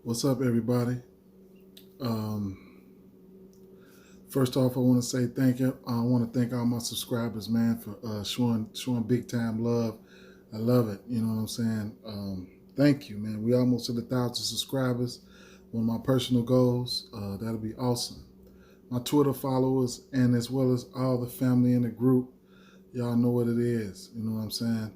What's up, everybody? First off, I want to say thank you. I want to thank all my subscribers, man, for showing big time love. I love it. You know what I'm saying? Thank you, man. We almost hit 1,000 subscribers. One of my personal goals. That'll be awesome. My Twitter followers and as well as all the family in the group, y'all know what it is. You know what I'm saying?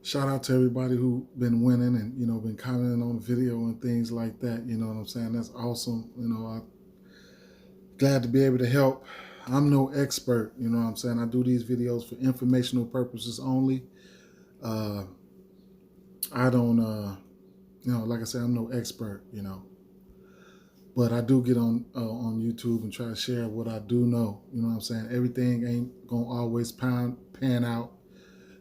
Shout out to everybody who been winning and, been commenting on the video and things like that. You know what I'm saying? That's awesome. I'm glad to be able to help. I'm no expert, you know what I'm saying? I do these videos for informational purposes only. I don't, like I said, I'm no expert, But I do get on YouTube and try to share what I do know. You know what I'm saying? Everything ain't going to always pan out.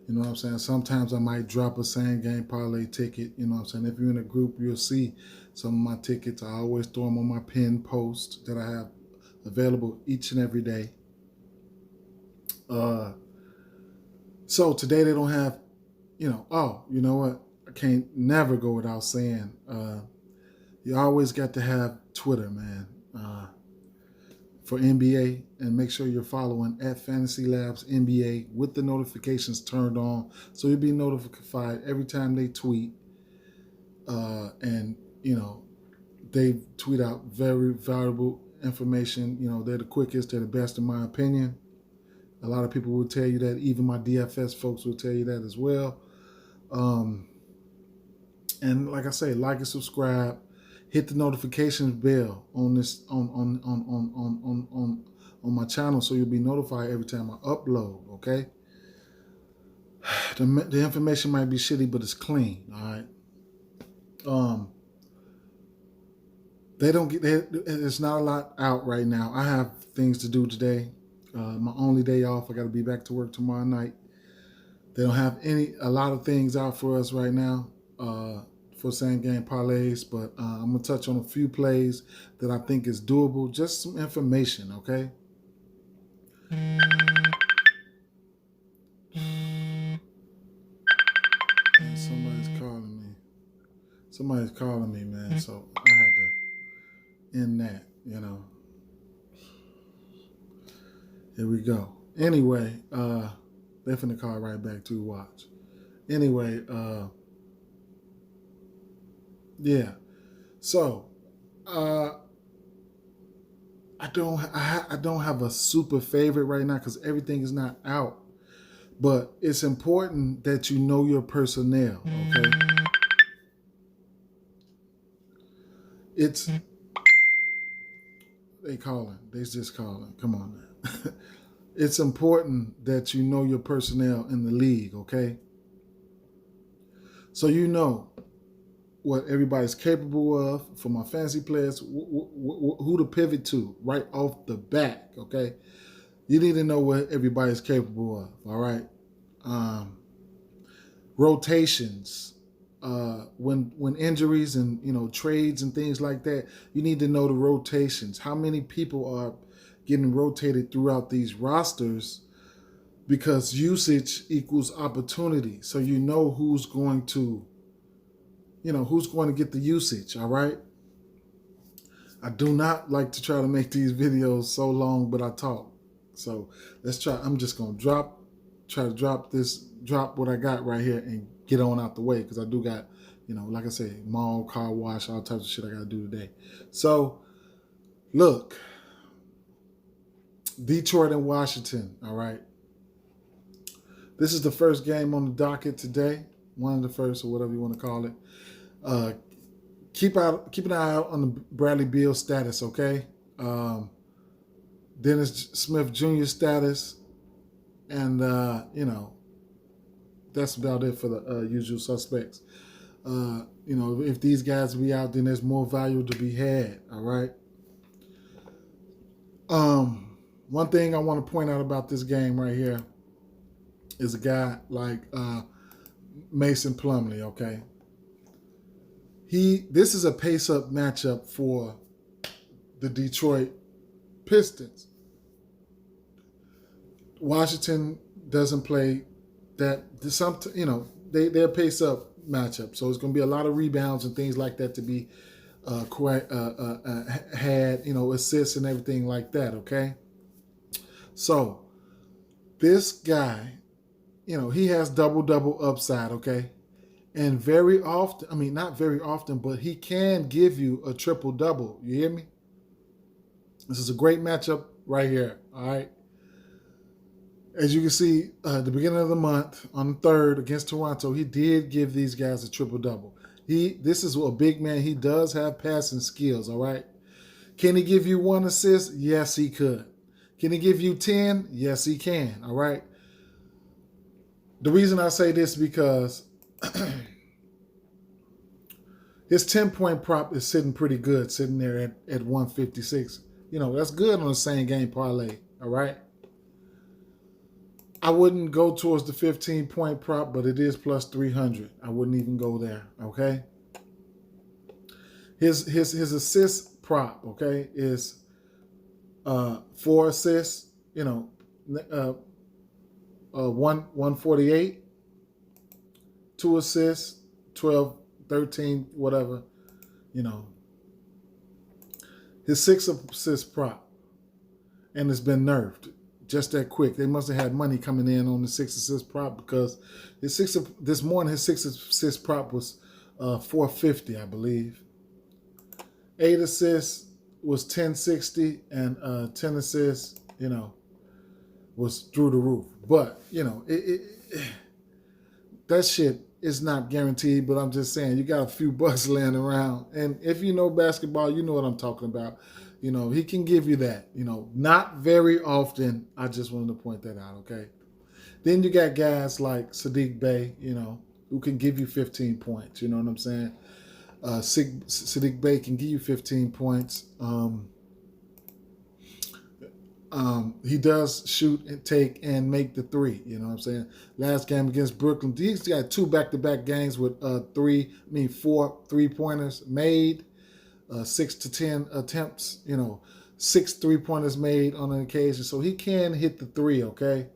You know what I'm saying? Sometimes I might drop a same game parlay ticket. You know what I'm saying? If you're in a group, you'll see some of my tickets. I always throw them on my pinned post that I have available each and every day. So today they don't have, you know what? I can't never go without saying, you always got to have Twitter, man, for NBA, and make sure you're following at Fantasy Labs NBA with the notifications turned on, so you'll be notified every time they tweet. And they tweet out very valuable information. They're the quickest, they're the best in my opinion. A lot of people will tell you that. Even my DFS folks will tell you that as well. And like I say, like and subscribe. Hit the notifications bell on this on my channel, so you'll be notified every time I upload. Okay. The information might be shitty, but it's clean. All right. There's not a lot out right now. I have things to do today. My only day off. I got to be back to work tomorrow night. They don't have a lot of things out for us right now. For same game parlays, but I'm gonna touch on a few plays that I think is doable. Just some information, okay? And somebody's calling me, man. So I had to end that, Here we go. Anyway, they're finna call right back to watch. Anyway, yeah. So, I don't have a super favorite right now because everything is not out. But it's important that you know your personnel, okay? They calling. They just calling. Come on, man. It's important that you know your personnel in the league, okay? So you know what everybody's capable of for my fantasy players, who to pivot to right off the bat, okay? You need to know what everybody's capable of, all right? Rotations, when injuries and trades and things like that, you need to know the rotations. How many people are getting rotated throughout these rosters, because usage equals opportunity. So you know who's going to get the usage, all right? I do not like to try to make these videos so long, but I talk. So let's try. I'm just going to try to drop what I got right here and get on out the way, because I do got, like I say, mall, car wash, all types of shit I got to do today. So, look, Detroit and Washington, all right? This is the first game on the docket today. One of the first, or whatever you want to call it. Keep an eye out on the Bradley Beal status, okay? Dennis Smith Jr. status, and that's about it for the usual suspects. If these guys be out, then there's more value to be had. All right. One thing I want to point out about this game right here is a guy like Mason Plumlee. Okay. This is a pace-up matchup for the Detroit Pistons. Washington doesn't play that. They're pace-up matchup. So it's going to be a lot of rebounds and things like that to be had, assists and everything like that, okay? So this guy, he has double-double upside, okay? And very often, not very often, but he can give you a triple-double. You hear me? This is a great matchup right here, all right? As you can see, at the beginning of the month, on the 3rd against Toronto, he did give these guys a triple-double. This is a big man. He does have passing skills, all right? Can he give you 1 assist? Yes, he could. Can he give you 10? Yes, he can, all right? The reason I say this is because his 10-point prop is sitting pretty good, sitting there at 156. That's good on the same game parlay, all right? I wouldn't go towards the 15-point prop, but it is plus 300. I wouldn't even go there, okay? His assist prop, okay, is 4 assists, 148, 2 assists, 12, 13, whatever, His 6 assist prop, and it's been nerfed just that quick. They must have had money coming in on the 6 assist prop because this morning his 6 assist prop was 450, I believe. 8 assists was 1060, and 10 assists, was through the roof. But that shit is not guaranteed. But I'm just saying, you got a few bucks laying around, and if you know basketball, you know what I'm talking about. He can give you that. Not very often. I just wanted to point that out, okay? Then you got guys like Sadiq Bey, who can give you 15 points. You know what I'm saying? Sadiq Bey can give you 15 points. He does shoot and take and make the 3. You know what I'm saying? Last game against Brooklyn, he's got 2 back-to-back games with 4 3-pointers made. 6 to 10 attempts, 6 3-pointers made on an occasion. So he can hit the 3, okay?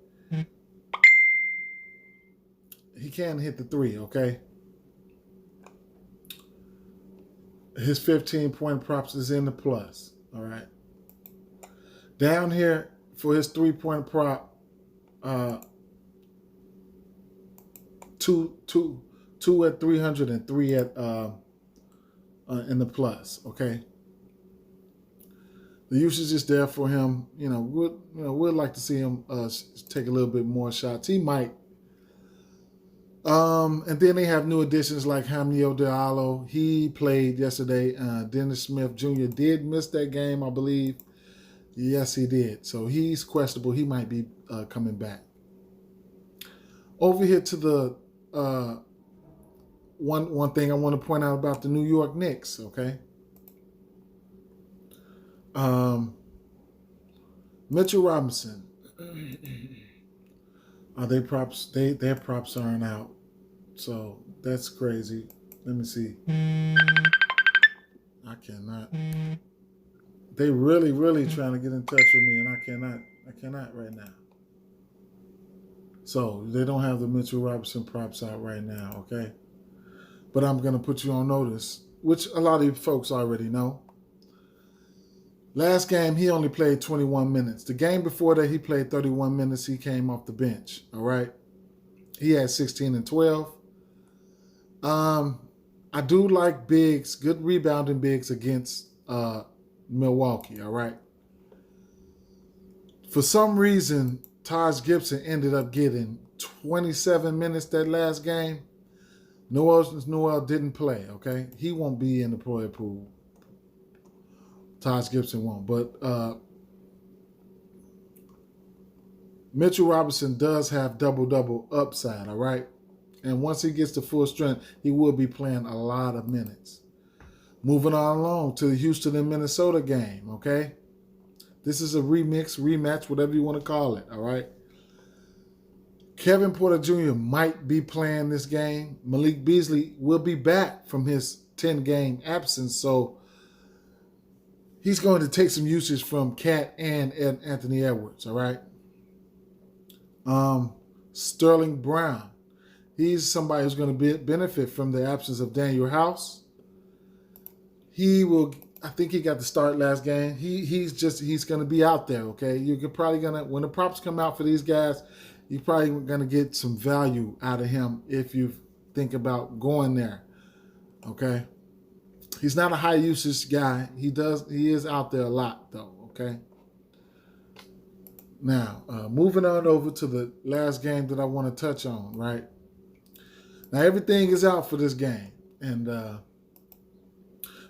He can hit the 3, okay? His 15-point props is in the plus, all right? Down here for his 3-point prop, 2 at 300 and 3 at in the plus, okay? The usage is there for him. We'd like to see him take a little bit more shots. He might. And then they have new additions like Hamio Diallo. He played yesterday. Dennis Smith Jr. did miss that game, I believe. Yes, he did. So he's questionable. He might be coming back. Over here to the one thing I want to point out about the New York Knicks, okay? Mitchell Robinson. Their props aren't out. So that's crazy. Let me see. I cannot. They really trying to get in touch with me, and I cannot right now. So they don't have the Mitchell Robinson props out right now, okay? But I'm going to put you on notice, which a lot of you folks already know. Last game, he only played 21 minutes. The game before that, he played 31 minutes. He came off the bench, all right? He had 16 and 12. I do like bigs, good rebounding bigs against Milwaukee, all right? For some reason, Taj Gibson ended up getting 27 minutes that last game. Noel didn't play, okay? He won't be in the player pool. Taj Gibson won't. But Mitchell Robinson does have double-double upside, all right? And once he gets to full strength, he will be playing a lot of minutes. Moving on along to the Houston and Minnesota game, okay? This is a rematch, whatever you want to call it, all right? Kevin Porter Jr. might be playing this game. Malik Beasley will be back from his 10-game absence, so he's going to take some usage from Cat and Anthony Edwards, all right? Sterling Brown He's somebody who's going to benefit from the absence of Daniel House. He will. I think he got the start last game. He's going to be out there. Okay, you're probably gonna, when the props come out for these guys, you're probably going to get some value out of him if you think about going there. Okay, he's not a high usage guy. He is out there a lot though. Okay. Now, moving on over to the last game that I want to touch on. Right now, everything is out for this game, and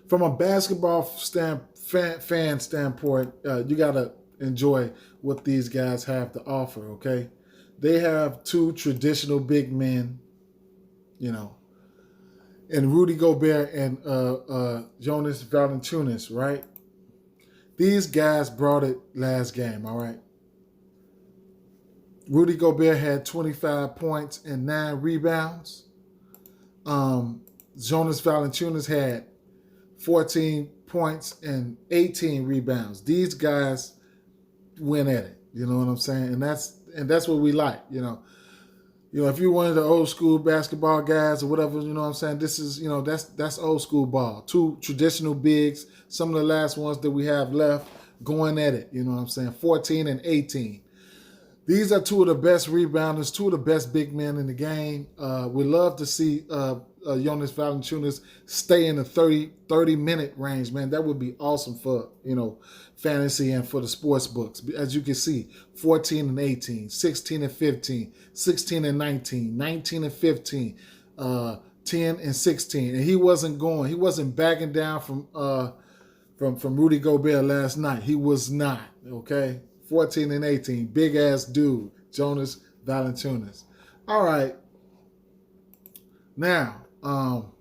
from a basketball fan standpoint, you got to enjoy what these guys have to offer, okay? They have two traditional big men, and Rudy Gobert and Jonas Valanciunas, right? These guys brought it last game, all right? Rudy Gobert had 25 points and 9 rebounds. Jonas Valanciunas had 14 points and 18 rebounds. These guys went at it. You know what I'm saying? And that's what we like. If you're one of the old school basketball guys or whatever, you know what I'm saying? This is, that's old school ball. Two traditional bigs, some of the last ones that we have left going at it. You know what I'm saying? 14 and 18. These are two of the best rebounders, two of the best big men in the game. We love to see Jonas Valanciunas stay in the 30-minute range, man. That would be awesome for, fantasy and for the sports books. As you can see, 14 and 18, 16 and 15, 16 and 19, 19 and 15, 10 and 16. And he wasn't backing down from Rudy Gobert last night. He was not, okay? 14 and 18, big-ass dude, Jonas Valanciunas. All right. Now, I'm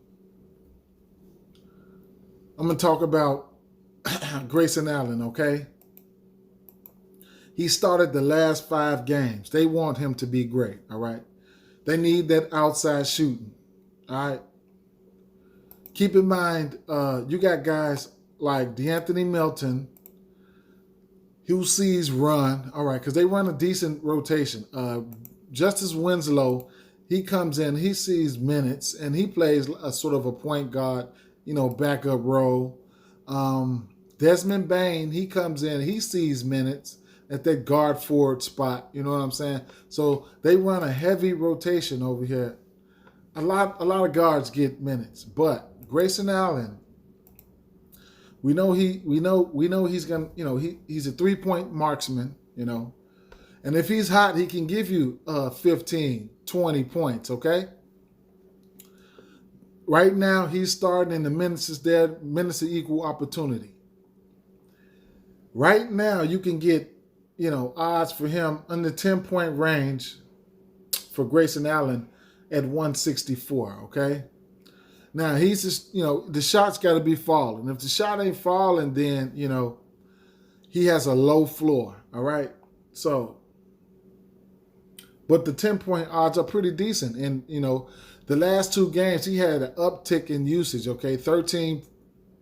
going to talk about Grayson Allen, okay? He started the last 5 games. They want him to be great, all right? They need that outside shooting, all right? Keep in mind, you got guys like DeAnthony Melton, who sees run, all right, because they run a decent rotation. Justice Winslow, he comes in, he sees minutes, and he plays a sort of a point guard, backup role. Desmond Bane, he comes in, he sees minutes at that guard forward spot. You know what I'm saying? So they run a heavy rotation over here. A lot of guards get minutes, but Grayson Allen, we know he's gonna, he's a 3-point marksman, and if he's hot, he can give you 15, 20 points, okay? Right now, he's starting in the minutes of equal opportunity. Right now, you can get, odds for him under 10-point range for Grayson Allen at 164, okay? Now, he's just, the shot's got to be falling. If the shot ain't falling, then, he has a low floor, all right? So, but the 10-point odds are pretty decent. And, the last 2 games, he had an uptick in usage, okay? 13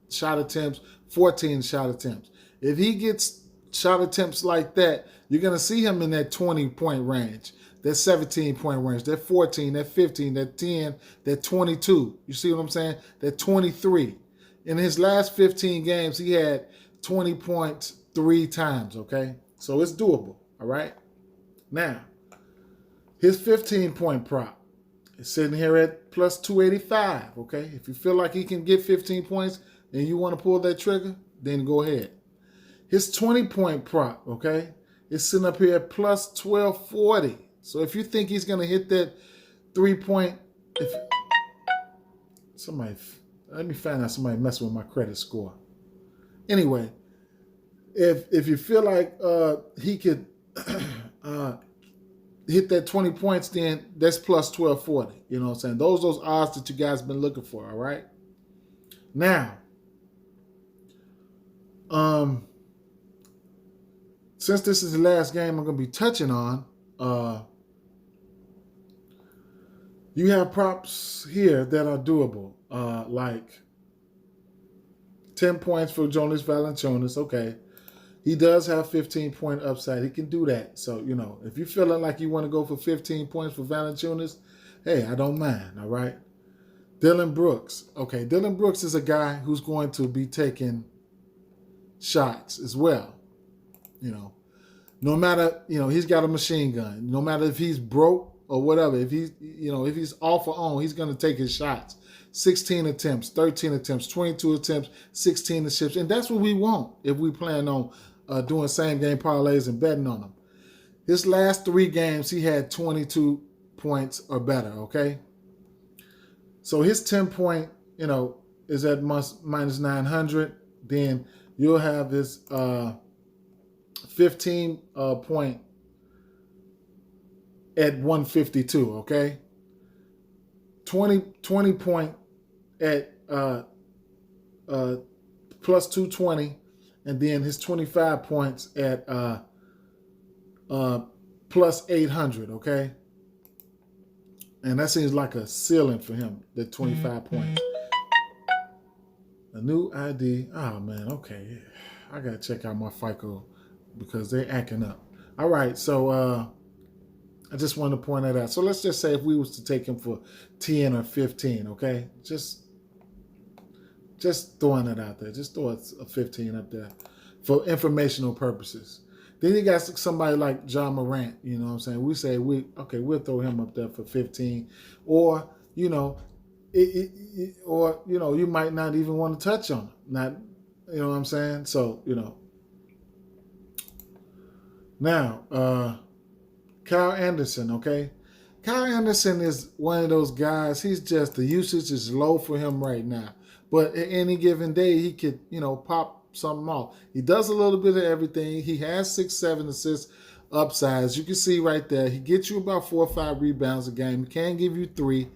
shot attempts, 14 shot attempts. If he gets shot attempts like that, you're going to see him in that 20-point range, that 17-point range, that 14, that 15, that 10, that 22. You see what I'm saying? That 23. In his last 15 games, he had 20 points 3 times, okay? So it's doable, all right? Now, his 15-point prop is sitting here at plus 285, okay? If you feel like he can get 15 points and you want to pull that trigger, then go ahead. His 20-point prop, okay, is sitting up here at plus 1240. So if you think he's going to hit that 3-point, let me find out somebody messing with my credit score. Anyway, if you feel like he could hit that 20 points, then that's plus 1240. You know what I'm saying? Those odds that you guys been looking for, all right? Now, since this is the last game I'm going to be touching on, you have props here that are doable, like 10 points for Jonas Valanciunas. Okay, he does have 15-point upside. He can do that. So, if you're feeling like you want to go for 15 points for Valanciunas, hey, I don't mind, all right? Dylan Brooks. Okay, Dylan Brooks is a guy who's going to be taking shots as well. No matter, he's got a machine gun. No matter if he's broke or whatever, if he's off or on, he's going to take his shots. 16 attempts, 13 attempts, 22 attempts, 16 attempts. And that's what we want if we plan on doing same game parlays and betting on them. His last 3 games, he had 22 points or better, okay? So his 10-point, is at minus 900. Then you'll have his 15 point at 152, okay? 20 point at plus 220, and then his 25 points at plus 800, okay? And that seems like a ceiling for him, the 25 points. A new ID. Oh, man, okay. I got to check out my FICO because they're acting up. All right, so I just wanted to point that out. So let's just say if we was to take him for 10 or 15, okay? Just throwing it out there. Just throw a 15 up there for informational purposes. Then you got somebody like John Morant, you know what I'm saying? We say, we'll throw him up there for 15. Or, you might not even want to touch on him. You know what I'm saying? So, Now, Kyle Anderson, okay? Kyle Anderson is one of those guys, the usage is low for him right now. But at any given day, he could, pop something off. He does a little bit of everything. He has 6-7 assists upsides. You can see right there. He gets you about 4 or 5 rebounds a game. He can give you 3,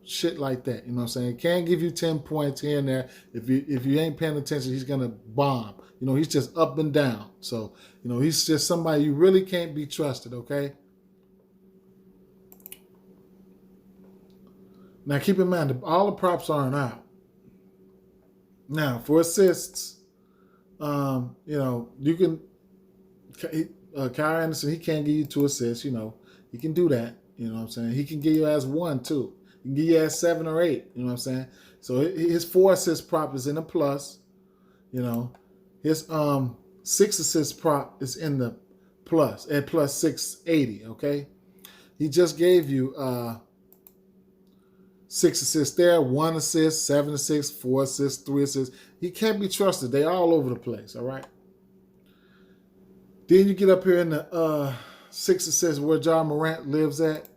shit like that. You know what I'm saying? He can give you 10 points here and there. If you ain't paying attention, he's gonna bomb. He's just up and down. So, he's just somebody you really can't be trusted, okay? Now, keep in mind, all the props aren't out. Now, for assists, you can, Kyle Anderson, he can't give you 2 assists, He can do that, you know what I'm saying? He can give you as 1, 2. He can give you as 7 or 8, you know what I'm saying? So his 4 assist prop is in the plus, His 6 assist prop is in the plus, at plus 680, okay? He just gave you 6 assists there, 1 assist, 7 assists, 4 assists, 3 assists. He can't be trusted. They all over the place, all right? Then you get up here in the 6 assists where John Morant lives at.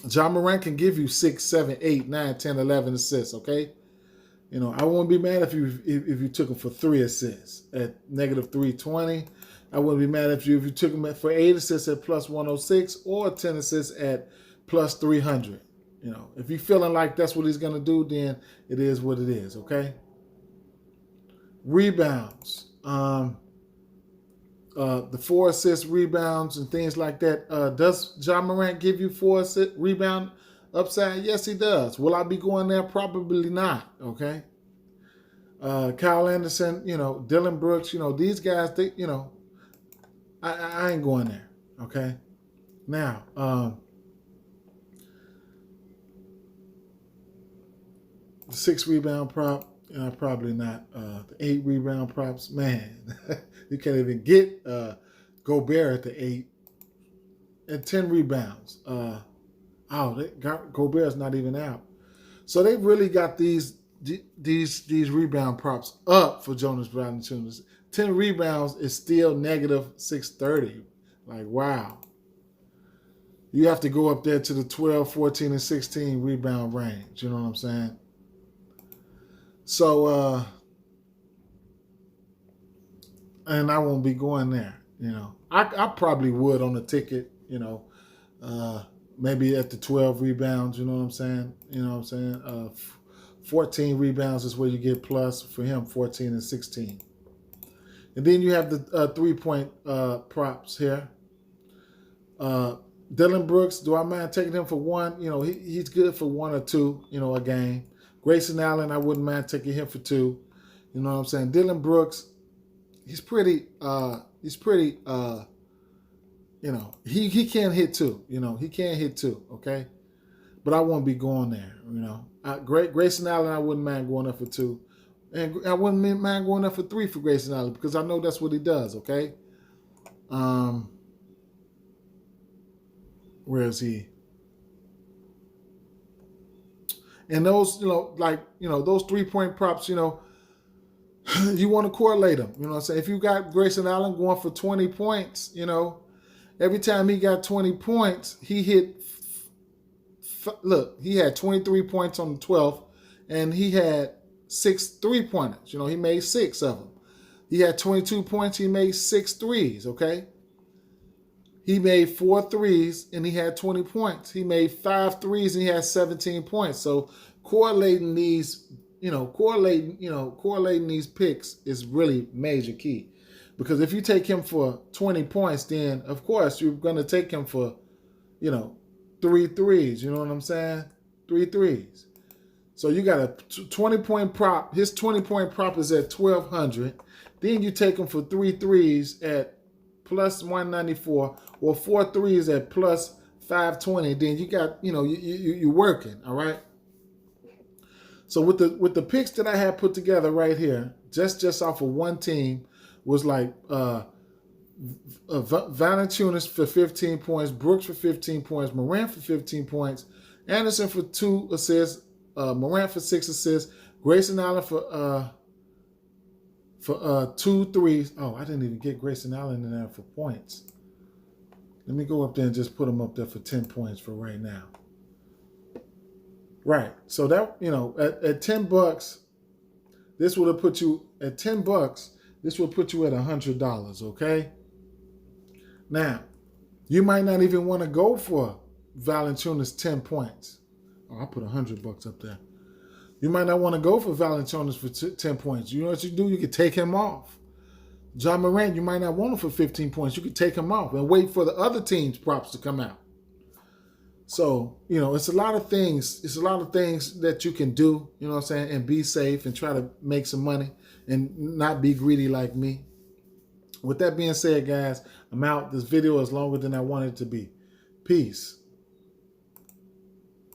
John Morant can give you 6, 7, 8, 9, 10, 11 assists, okay? I wouldn't be mad if you took him for 3 assists at negative 320. I wouldn't be mad if you took him for 8 assists at plus 106 or 10 assists at plus 300. If you're feeling like that's what he's going to do, then it is what it is, okay? Rebounds. The 4 assist rebounds and things like that. Does John Morant give you 4 assist rebound upside? Yes, he does. Will I be going there? Probably not, okay? Kyle Anderson, Dylan Brooks, these guys, they, I ain't going there, okay? Now, the 6 rebound prop, probably not. The 8 rebound props, man, you can't even get Gobert at the 8 and 10 rebounds. Gobert's not even out. So they really got these rebound props up for Jonas Valanciunas. 10 rebounds is still negative 630. Like, wow. You have to go up there to the 12, 14, and 16 rebound range. You know what I'm saying? So, and I won't be going there. I probably would on the ticket, maybe at the 12 rebounds, you know what I'm saying? 14 rebounds is where you get plus for him, 14 and 16. And then you have the 3-point props here. Dylan Brooks, do I mind taking him for 1? He's good for 1 or 2, a game. Grayson Allen, I wouldn't mind taking him for 2. You know what I'm saying? Dylan Brooks, he's pretty he's pretty, he can't hit two. He can't hit two, okay? But I won't be going there, Grayson Allen, I wouldn't mind going up for two. And I wouldn't mind going up for three for Grayson Allen because I know that's what he does, okay? Where is he? And those, those 3-point props, you want to correlate them. You know what I'm saying? If you got Grayson Allen going for 20 points, every time he got 20 points, he hit, he had 23 points on the 12th, and he had 6 3-pointers. He made 6 of them. He had 22 points, he made 6 threes, okay? He made 4 threes, and he had 20 points. He made 5 threes, and he had 17 points. So correlating these, correlating these picks is really major key. Because if you take him for 20 points, then, of course, you're going to take him for, 3 threes. You know what I'm saying? 3 threes. So you got a 20-point prop. His 20-point prop is at 1,200. Then you take him for 3 threes at plus 194, or 4 threes at plus 520. Then you got, you're working, all right? So with the picks that I had put together right here, just off of one team, was like Valanciunas for 15 points, Brooks for 15 points, Morant for 15 points, Anderson for 2 assists, Morant for 6 assists, Grayson Allen for 2 threes. Oh, I didn't even get Grayson Allen in there for points. Let me go up there and just put him up there for 10 points for right now. Right. So that, at $10, this would have put you at $10. This will put you at $100. Okay. Now, you might not even want to go for Valanciunas 10 points. Oh, I put $100 up there. You might not want to go for Valanciunas for 10 points. You know what you do? You could take him off. John Morant, you might not want him for 15 points. You could take him off and wait for the other team's props to come out. So, it's a lot of things. It's a lot of things that you can do, you know what I'm saying, and be safe and try to make some money and not be greedy like me. With that being said, guys, I'm out. This video is longer than I wanted it to be. Peace.